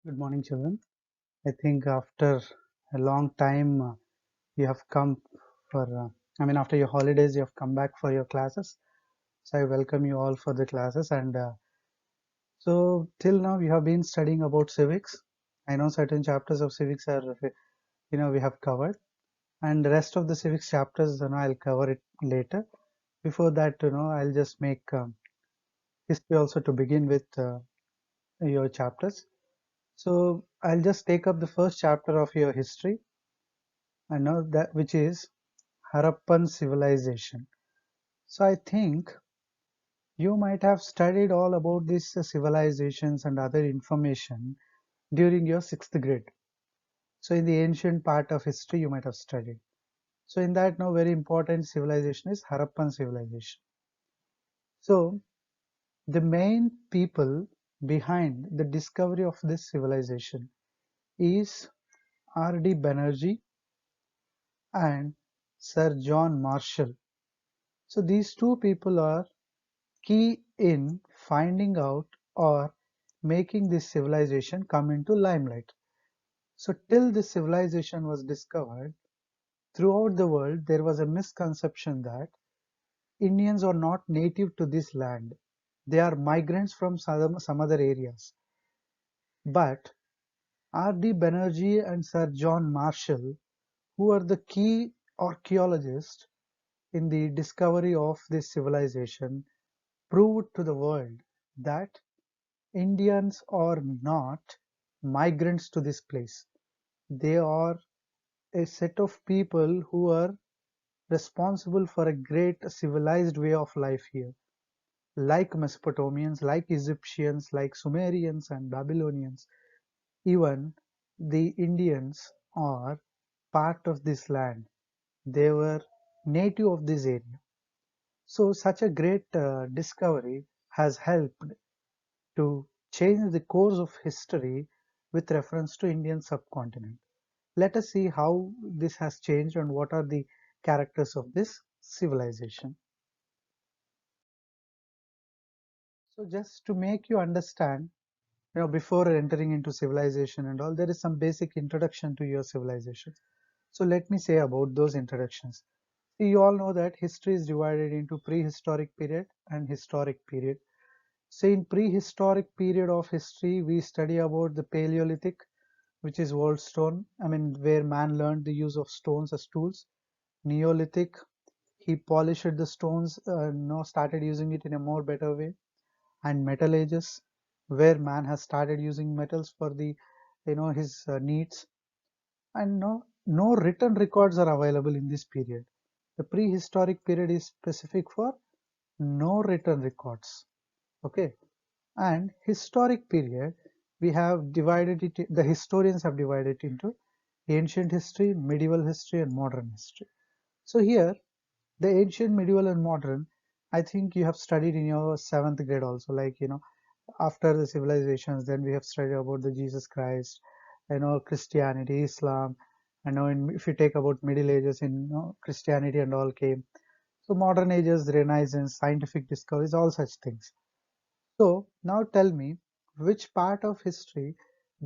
Good morning, children. I think after a long time you have come after your holidays, you have come back for your classes. So I welcome you all for the classes. And till now, we have been studying about civics. I know certain chapters of civics we have covered, and the rest of the civics chapters, I'll cover it later. Before that, I'll just make history also to begin with your chapters. So I'll just take up the first chapter of your history. I know that which is Harappan civilization. So I think you might have studied all about these civilizations and other information during your sixth grade. So in the ancient part of history, you might have studied. So in that, now very important civilization is Harappan civilization. So the main people behind the discovery of this civilization is R.D. Banerjee and Sir John Marshall. So these two people are key in finding out or making this civilization come into limelight. So till this civilization was discovered, throughout the world there was a misconception that Indians are not native to this land. They are migrants from some other areas. But R.D. Banerjee and Sir John Marshall, who are the key archaeologists in the discovery of this civilization, proved to the world that Indians are not migrants to this place. They are a set of people who are responsible for a great civilized way of life here, like Mesopotamians, like Egyptians, like Sumerians and Babylonians. Even the Indians are part of this land. They were native of this area. So such a great discovery has helped to change the course of history with reference to Indian subcontinent. Let us see how this has changed and what are the characters of this civilization. So just to make you understand, before entering into civilization and all, there is some basic introduction to your civilization. So let me say about those introductions. See, you all know that history is divided into prehistoric period and historic period. So in prehistoric period of history, we study about the Paleolithic, which is old stone, where man learned the use of stones as tools. Neolithic, he polished the stones, started using it in a more better way. And Metal Ages, where man has started using metals for the, his needs. And no written records are available in this period. The prehistoric period is specific for no written records. Okay. And historic period, we have divided it, the historians have divided it into ancient history, medieval history, and modern history. So here, the ancient, medieval, and modern, I think you have studied in your seventh grade also, like, after the civilizations, then we have studied about the Jesus Christ, Christianity, Islam. If you take about Middle Ages, Christianity and all came. So modern ages, Renaissance, scientific discoveries, all such things. So now tell me, which part of history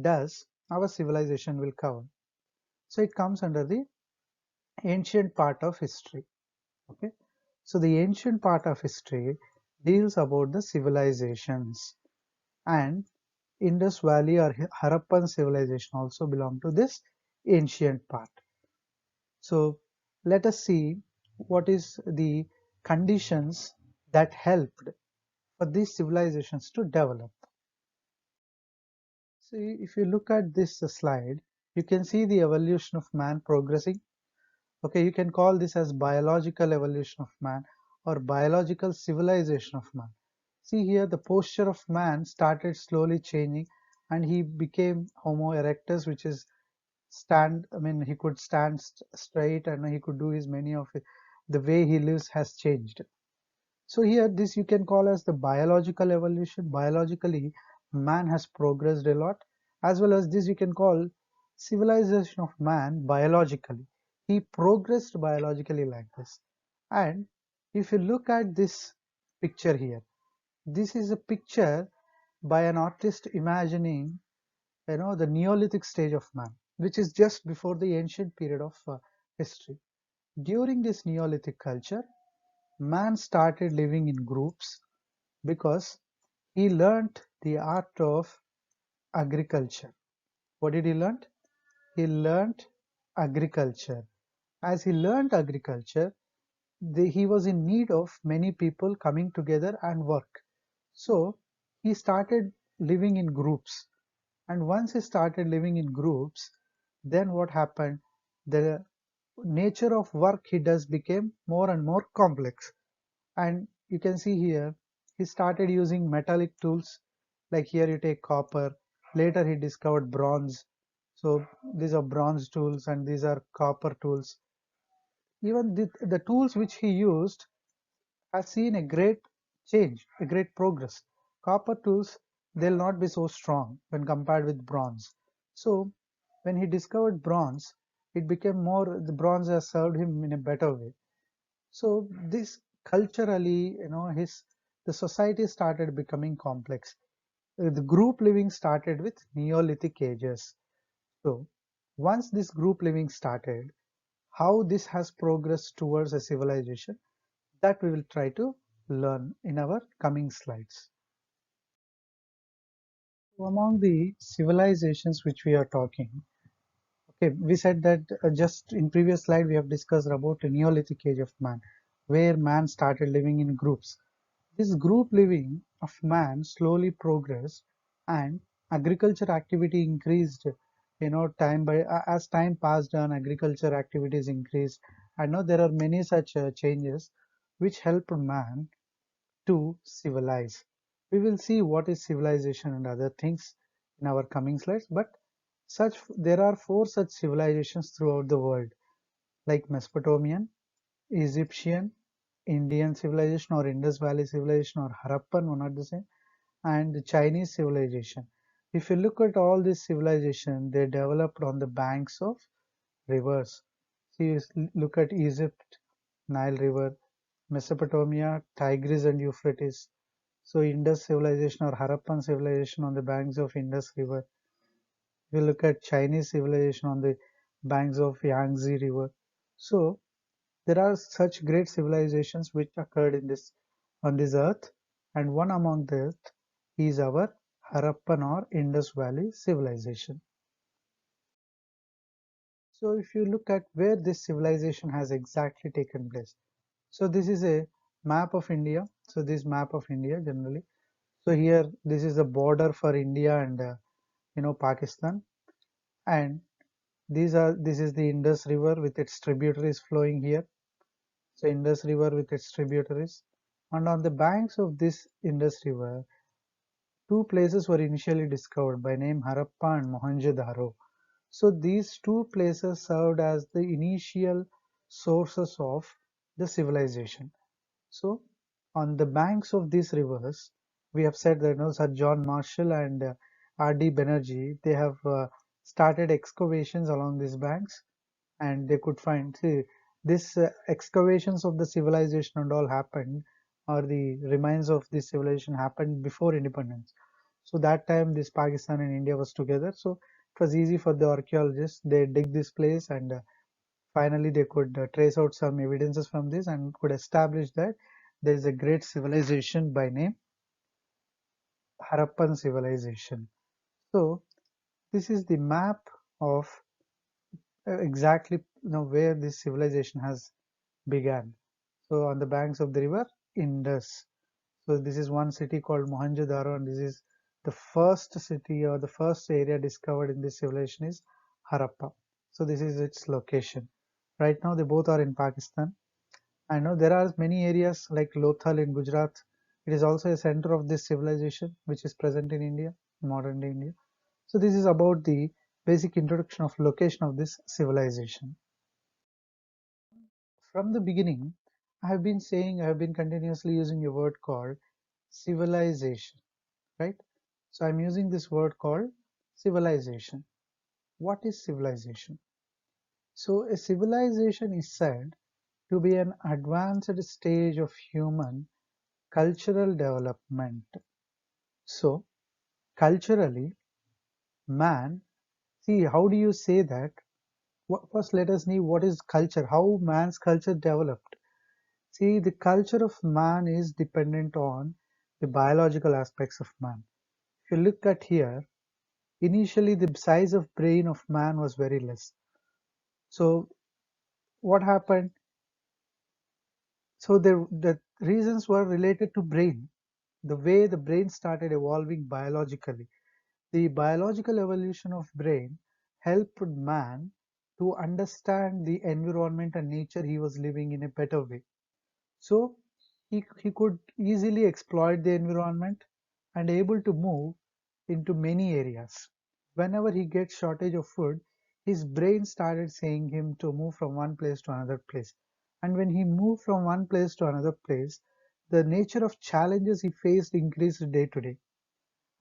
does our civilization will cover? So it comes under the ancient part of history. Okay. So the ancient part of history deals about the civilizations, and Indus Valley or Harappan civilization also belong to this ancient part. So let us see what is the conditions that helped for these civilizations to develop. See, if you look at this slide, you can see the evolution of man progressing. Okay, you can call this as biological evolution of man or biological civilization of man. See here, the posture of man started slowly changing and he became Homo erectus, which is he could stand straight and he could do his many of it. The way he lives has changed. So here, this you can call as the biological evolution. Biologically, man has progressed a lot, as well as this you can call civilization of man biologically. He progressed biologically like this. And if you look at this picture here, this is a picture by an artist imagining the Neolithic stage of man, which is just before the ancient period of history. During this Neolithic culture, man started living in groups because he learnt the art of agriculture. What did he learn? He learnt agriculture. As he learnt agriculture, he was in need of many people coming together and work. So he started living in groups. And once he started living in groups, then what happened? The nature of work he does became more and more complex. And you can see here, he started using metallic tools. Like here you take copper. Later he discovered bronze. So these are bronze tools and these are copper tools. Even the tools which he used has seen a great change, a great progress. Copper tools, they'll not be so strong when compared with bronze. So when he discovered bronze, it became more, the bronze has served him in a better way. So this culturally, the society started becoming complex. The group living started with Neolithic ages. So once this group living started, how this has progressed towards a civilization, that we will try to learn in our coming slides. So among the civilizations which we are talking, okay, we said that just in previous slide we have discussed about the Neolithic age of man, where man started living in groups. This group living of man slowly progressed and agriculture activity increased, time by as time passed on, agriculture activities increased. I know there are many such changes which helped man to civilize. We will see what is civilization and other things in our coming slides, but there are four such civilizations throughout the world, like Mesopotamian, Egyptian, Indian civilization or Indus Valley civilization or Harappan, one are the same, and the Chinese civilization. If you look at all these civilizations, they developed on the banks of rivers. So you look at Egypt, Nile River, Mesopotamia, Tigris and Euphrates. So Indus civilization or Harappan civilization on the banks of Indus River. If you look at Chinese civilization on the banks of Yangtze River. So there are such great civilizations which occurred in this on this earth, and one among that is our Harappan or Indus Valley civilization. So if you look at where this civilization has exactly taken place, so this is a map of India. So this map of India generally. So here this is the border for India and Pakistan, and this is the Indus River with its tributaries flowing here. So Indus River with its tributaries, and on the banks of this Indus River, two places were initially discovered by name Harappa and Mohenjo-daro. So these two places served as the initial sources of the civilization. So on the banks of these rivers, we have said that Sir John Marshall and R.D. Banerjee, they have started excavations along these banks, and they could find, see, this excavations of the civilization and all happened, or the remains of this civilization happened before independence. So that time this Pakistan and India was together, so it was easy for the archaeologists. They dig this place, and finally they could trace out some evidences from this and could establish that there is a great civilization by name Harappan civilization. So this is the map of exactly where this civilization has began. So on the banks of the river Indus. So this is one city called Mohenjo-daro, and this is the first city or the first area discovered in this civilization is Harappa. So this is its location. Right now they both are in Pakistan. I know there are many areas like Lothal in Gujarat. It is also a center of this civilization which is present in India, modern day India. So this is about the basic introduction of location of this civilization. From the beginning, I have been continuously using a word called civilization, right? So I'm using this word called civilization. What is civilization? So a civilization is said to be an advanced stage of human cultural development. So culturally, man, see, how do you say that? First, let us know what is culture, how man's culture developed. See, the culture of man is dependent on the biological aspects of man. If you look at here, initially the size of brain of man was very less. So what happened? So the reasons were related to brain, the way the brain started evolving biologically. The biological evolution of brain helped man to understand the environment and nature he was living in a better way. So he could easily exploit the environment and able to move into many areas. Whenever he gets shortage of food, his brain started saying him to move from one place to another place. And when he moved from one place to another place, the nature of challenges he faced increased day to day.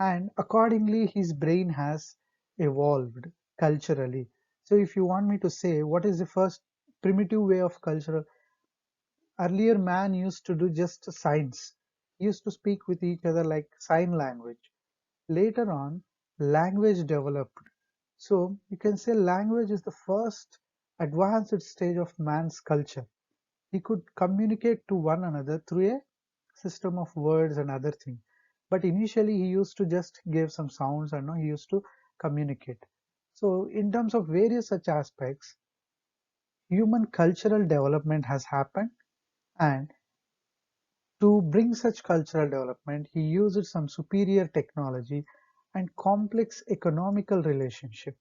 And accordingly, his brain has evolved culturally. So if you want me to say what is the first primitive way of cultural, earlier man used to do just signs. He used to speak with each other like sign language. Later on, language developed. So you can say language is the first advanced stage of man's culture. He could communicate to one another through a system of words and other things. But initially he used to just give some sounds and he used to communicate. So in terms of various such aspects, human cultural development has happened, and to bring such cultural development, he used some superior technology and complex economical relationship.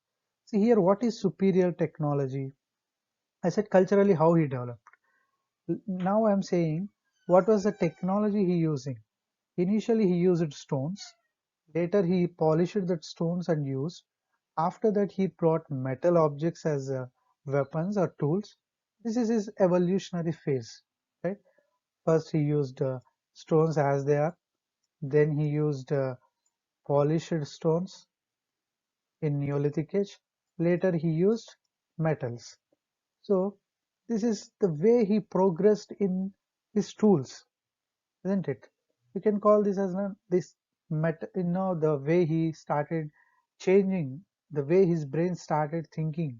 See here, what is superior technology? I said culturally how he developed. Now I'm saying what was the technology he using? Initially he used stones. Later he polished that stones and used. After that he brought metal objects as weapons or tools. This is his evolutionary phase, right? First he used stones as they are. Then he used polished stones in Neolithic age. Later he used metals. So this is the way he progressed in his tools, isn't it? You can call this as this the way he started changing, the way his brain started thinking,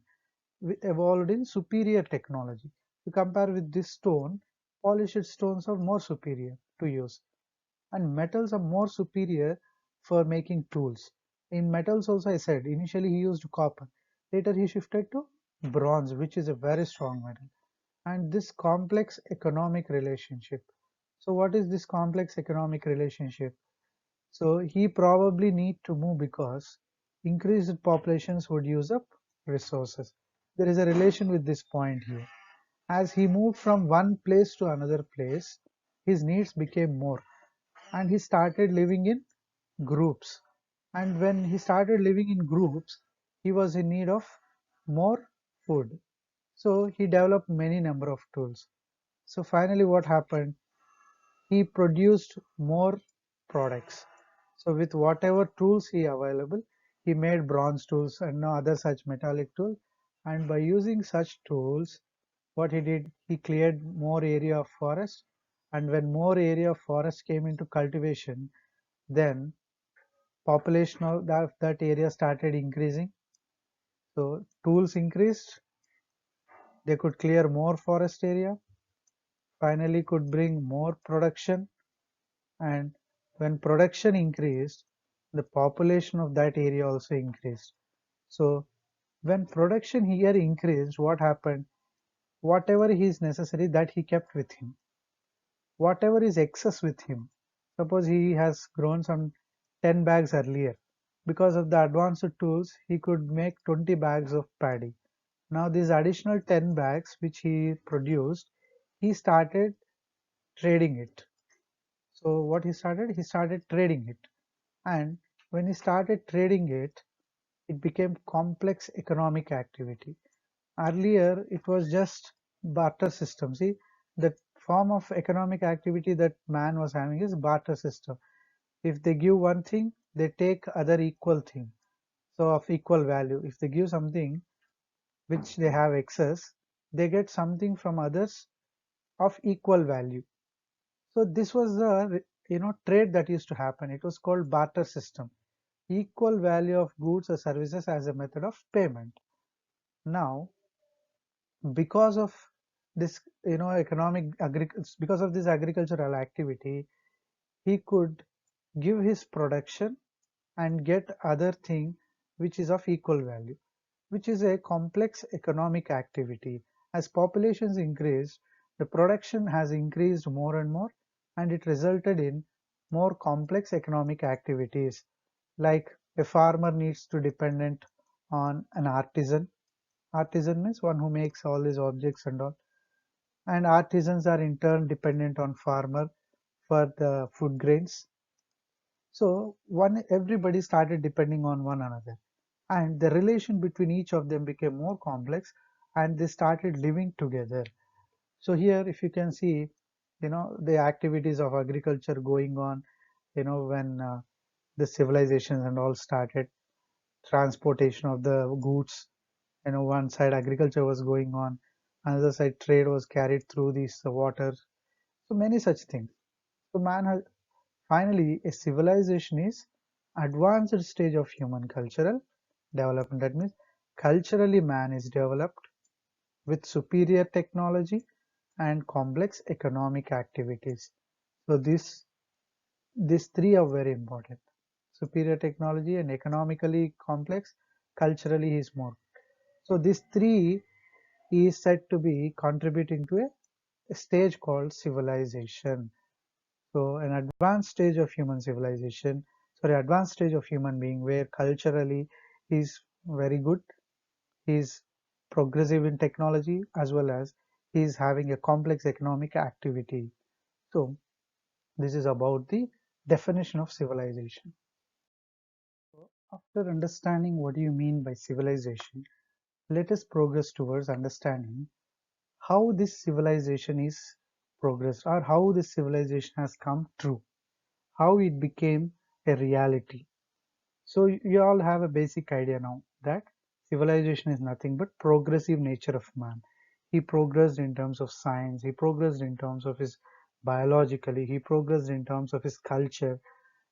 evolved in superior technology. To compare with this stone, polished stones are more superior to use, and metals are more superior for making tools. In metals also, I said initially he used copper, later he shifted to bronze, which is a very strong metal. And this complex economic relationship. So what is this complex economic relationship? So he probably need to move because increased populations would use up resources. There is a relation with this point here. As he moved from one place to another place, his needs became more, and he started living in groups. And when he started living in groups, he was in need of more food. So he developed many number of tools. So finally what happened? He produced more products. So with whatever tools he available, he made bronze tools and no other such metallic tool. And by using such tools, what he did, he cleared more area of forest. And when more area of forest came into cultivation, then population of that area started increasing. So tools increased, they could clear more forest area, finally could bring more production, and when production increased, the population of that area also increased. So when production here increased, what happened? Whatever is necessary, that he kept with him. Whatever is excess with him, suppose he has grown some 10 bags earlier, because of the advanced tools he could make 20 bags of paddy. Now these additional 10 bags which he produced, he started trading it. So what he started trading it. And when he started trading it, it became complex economic activity. Earlier, it was just barter system. See, the form of economic activity that man was having is barter system. If they give one thing, they take other equal thing. So of equal value. If they give something which they have excess, they get something from others of equal value. So this was the trade that used to happen. It was called barter system. equal value of goods or services as a method of payment. Now, because of this, because of this agricultural activity, he could give his production and get other thing which is of equal value, which is a complex economic activity. As populations increased, the production has increased more and more, and it resulted in more complex economic activities. Like a farmer needs to dependent on an artisan. Artisan means one who makes all these objects and all. And artisans are in turn dependent on farmer for the food grains. So everybody started depending on one another, and the relation between each of them became more complex, and they started living together. So here, if you can see, the activities of agriculture going on, when the civilizations and all started, transportation of the goods, one side agriculture was going on, another side trade was carried through these water. So many such things. So man has finally a civilization is advanced stage of human cultural development. That means culturally man is developed with superior technology and complex economic activities. So these three are very important. Superior technology and economically complex, culturally is more. So these three is said to be contributing to a stage called civilization. So an advanced stage of human civilization, sorry, advanced stage of human being where culturally is very good, he's progressive in technology as well as he's having a complex economic activity. So this is about the definition of civilization. So after understanding what do you mean by civilization, let us progress towards understanding how this civilization is progressed or how this civilization has come true, how it became a reality. So you all have a basic idea now that civilization is nothing but progressive nature of man. He progressed in terms of science, he progressed in terms of his biologically, he progressed in terms of his culture,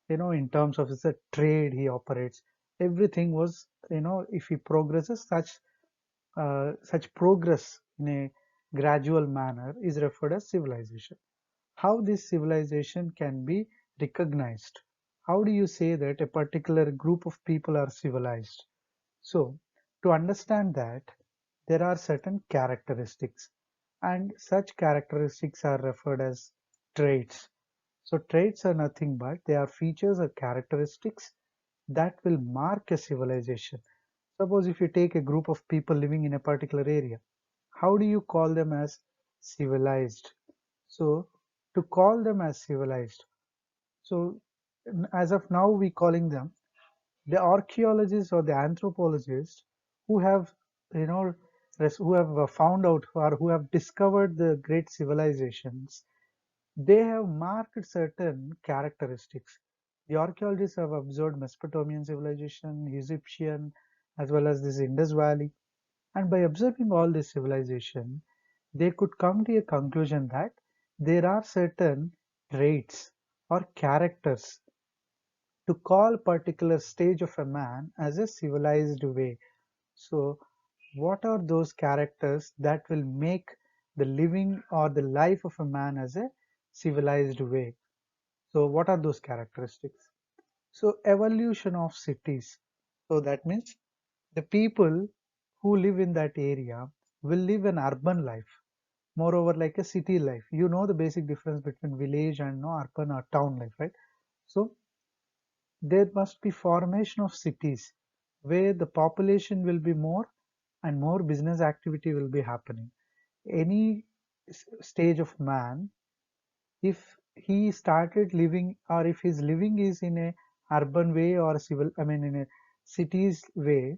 in terms of his trade he operates. Everything was, if he progresses, such progress in a gradual manner is referred as civilization. How this civilization can be recognized? How do you say that a particular group of people are civilized? So, to understand that, there are certain characteristics, and such characteristics are referred as traits. So, traits are nothing but they are features or characteristics that will mark a civilization. Suppose if you take a group of people living in a particular area, how do you call them as civilized? So, to call them as civilized, so as of now, we calling them the archaeologists or the anthropologists who have, you know, who have found out or who have discovered the great civilizations. They have marked certain characteristics. The archaeologists have observed Mesopotamian civilization, Egyptian, as well as this Indus Valley. And by observing all this civilization, they could come to a conclusion that there are certain traits or characters to call particular stage of a man as a civilized way. So, what are those characters that will make the living or the life of a man as a civilized way? So, what are those characteristics? So, evolution of cities. So, that means the people who live in that area will live an urban life, moreover like a city life. You know the basic difference between village and no urban or town life, right? So there must be formation of cities where the population will be more and more business activity will be happening. Any stage of man, if he started living or if his living is in a urban way or civil, I mean in a cities way,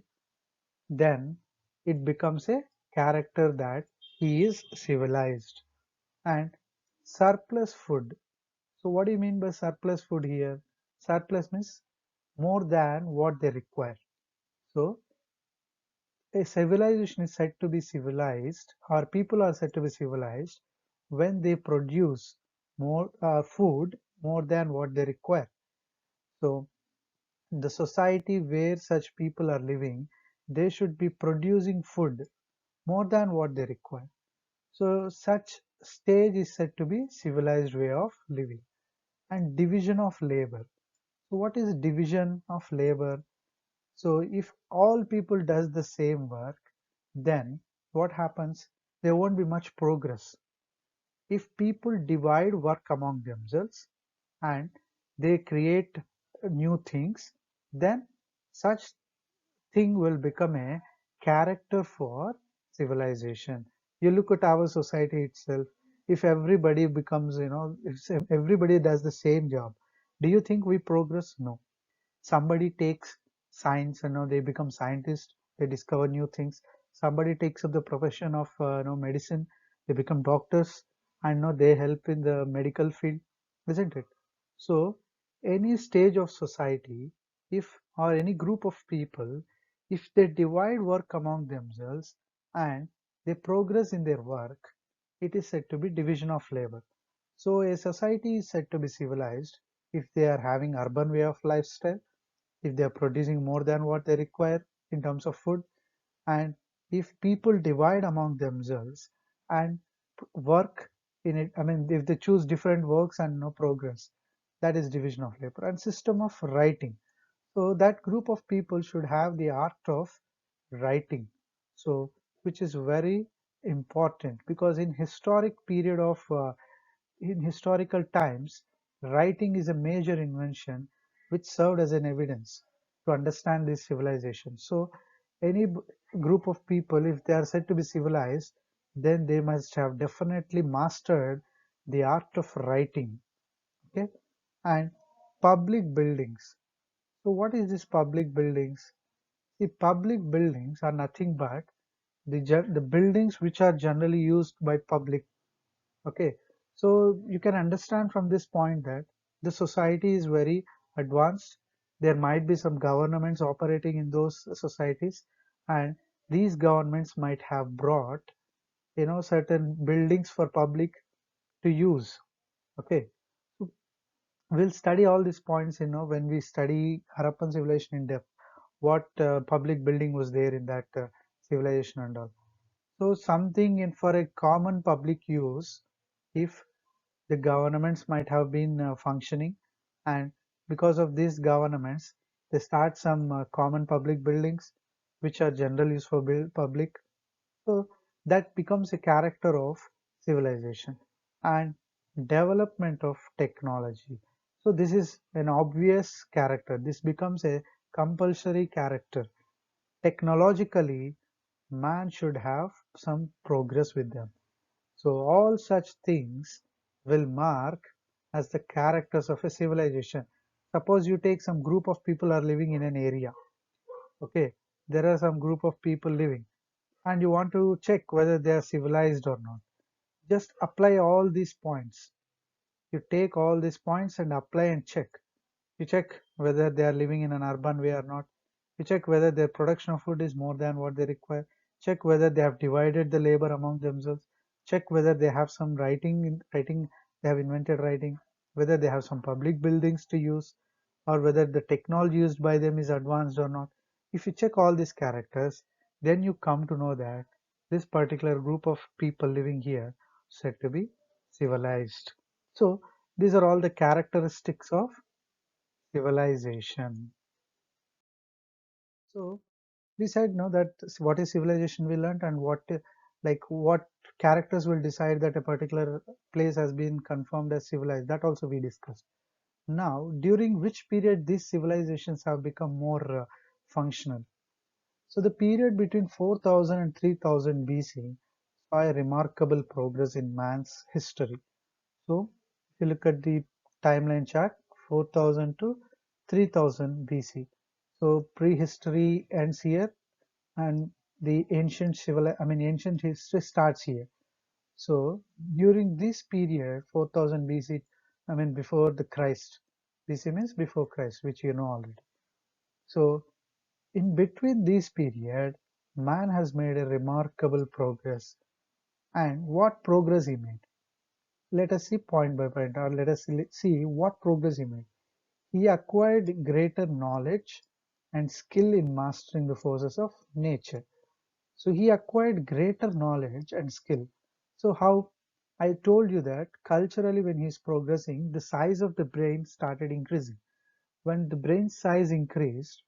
then it becomes a character that he is civilized. And surplus food. So what do you mean by surplus food here? Surplus means more than what they require. So a civilization is said to be civilized, or people are said to be civilized when they produce more food more than what they require. So the society where such people are living, they should be producing food more than what they require. So such stage is said to be civilized way of living. And division of labor. So what is division of labor? So if all people does the same work, then what happens? There won't be much progress. If people divide work among themselves and they create new things, then such thing will become a character for civilization. You look at our society itself. If everybody becomes, if everybody does the same job, do you think we progress? No. Somebody takes science, they become scientists, they discover new things. Somebody takes up the profession of medicine, they become doctors, and they help in the medical field, isn't it? So any stage of society, if or any group of people, if they divide work among themselves and they progress in their work, it is said to be division of labor. So a society is said to be civilized if they are having urban way of lifestyle, if they are producing more than what they require in terms of food, and if people divide among themselves and work in it, I mean, if they choose different works and no progress, that is division of labor. And system of writing. So that group of people should have the art of writing. So which is very important because in historical times, writing is a major invention which served as an evidence to understand this civilization. So, any group of people, if they are said to be civilized, then they must have definitely mastered the art of writing. Okay, and public buildings. So, what is this public buildings? The public buildings are nothing but the buildings which are generally used by public. Okay, so you can understand from this point that the society is very advanced. There might be some governments operating in those societies, and these governments might have brought, certain buildings for public to use. Okay, so we'll study all these points, when we study Harappan civilization in depth. What public building was there in that civilization and all. So something in for a common public use, if the governments might have been functioning, and because of these governments they start some common public buildings which are general use for public, so that becomes a character of civilization. And development of technology, so this is an obvious character, this becomes a compulsory character. Technologically, man should have some progress with them. So all such things will mark as the characters of a civilization. Suppose you take some group of people are living in an area. Okay, there are some group of people living, and you want to check whether they are civilized or not. Just apply all these points. You take all these points and apply and check. You check whether they are living in an urban way or not. You check whether their production of food is more than what they require. Check whether they have divided the labor among themselves. Check whether they have some writing, they have invented writing, whether they have some public buildings to use, or whether the technology used by them is advanced or not. If you check all these characters, then you come to know that this particular group of people living here is said to be civilized. So these are all the characteristics of civilization. So we said no that what is civilization we learned, and what characters will decide that a particular place has been confirmed as civilized, that also we discussed. Now during which period these civilizations have become more functional? So the period between 4000 and 3000 BC saw a remarkable progress in man's history. So if you look at the timeline chart, 4000 to 3000 BC. So prehistory ends here, and the ancient history starts here. So during this period, 4000 BC, before the Christ. BC means before Christ, which you know already. So in between this period, man has made a remarkable progress. And what progress he made? Let us see point by point, or let us see what progress he made. he acquired greater knowledge and skill in mastering the forces of nature. So he acquired greater knowledge and skill. So how I told you that culturally when he's progressing, the size of the brain started increasing. When the brain size increased,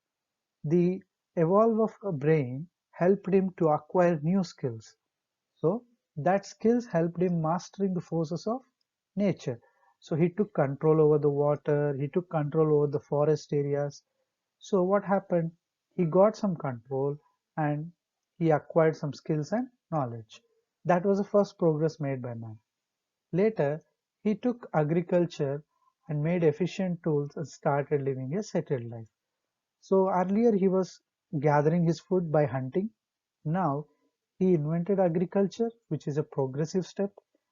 the evolve of a brain helped him to acquire new skills. So that skills helped him mastering the forces of nature. So he took control over the water, he took control over the forest areas. So what happened? He got some control and he acquired some skills and knowledge. That was the first progress made by man. Later, he took agriculture and made efficient tools and started living a settled life. So earlier he was gathering his food by hunting. Now he invented agriculture, which is a progressive step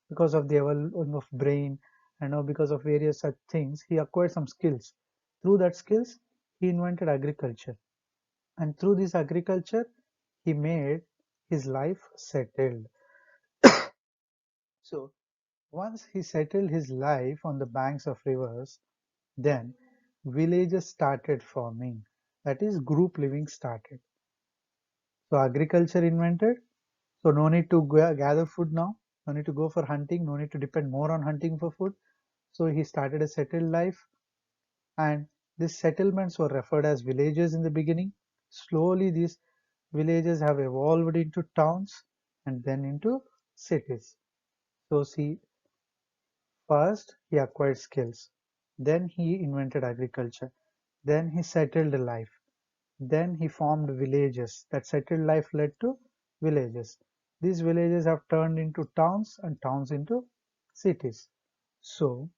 because of the evolution of brain and now because of various such things, he acquired some skills. Through that skills, he invented agriculture. And through this agriculture, he made his life settled. So once he settled his life on the banks of rivers, then villages started forming. That is, group living started. So agriculture invented. So no need to gather food now. No need to go for hunting. No need to depend more on hunting for food. So he started a settled life, and these settlements were referred as villages in the beginning. Slowly, these villages have evolved into towns and then into cities. So see, first he acquired skills, then he invented agriculture, then he settled a life, then he formed villages. That settled life led to villages. These villages have turned into towns and towns into cities. So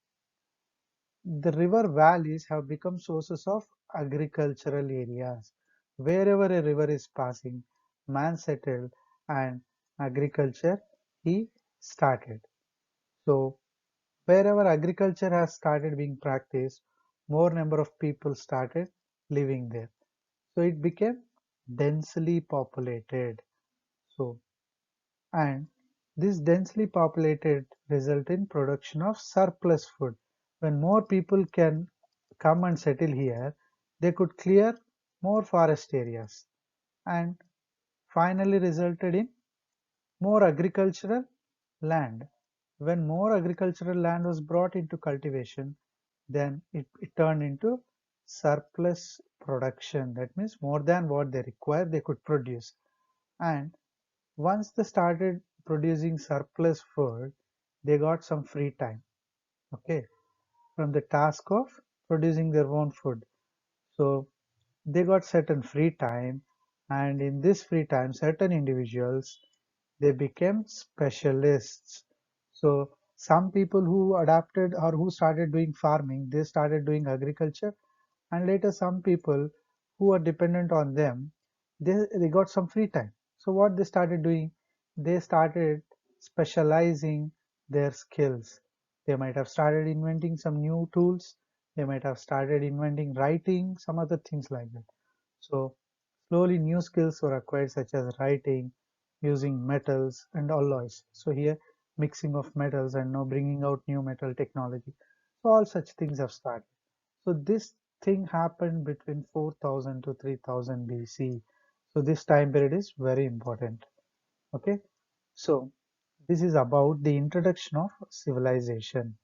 the river valleys have become sources of agricultural areas. Wherever a river is passing, man settled and agriculture he started. So wherever agriculture has started being practiced, more number of people started living there. So it became densely populated. So, and this densely populated result in production of surplus food. When more people can come and settle here, they could clear more forest areas and finally resulted in more agricultural land. When more agricultural land was brought into cultivation, then it turned into surplus production. That means more than what they require, they could produce. And once they started producing surplus food, they got some free time, okay, from the task of producing their own food. So they got certain free time, and in this free time, certain individuals they became specialists. So some people who adapted or who started doing farming, they started doing agriculture, and later some people who are dependent on them, they got some free time. So what they started doing, they started specializing their skills. They might have started inventing some new tools. They might have started inventing writing, some other things like that. So slowly new skills were acquired such as writing, using metals and alloys. So here mixing of metals and now bringing out new metal technology. So all such things have started. So this thing happened between 4000 to 3000 BC. So this time period is very important. Okay. So this is about the introduction of civilization.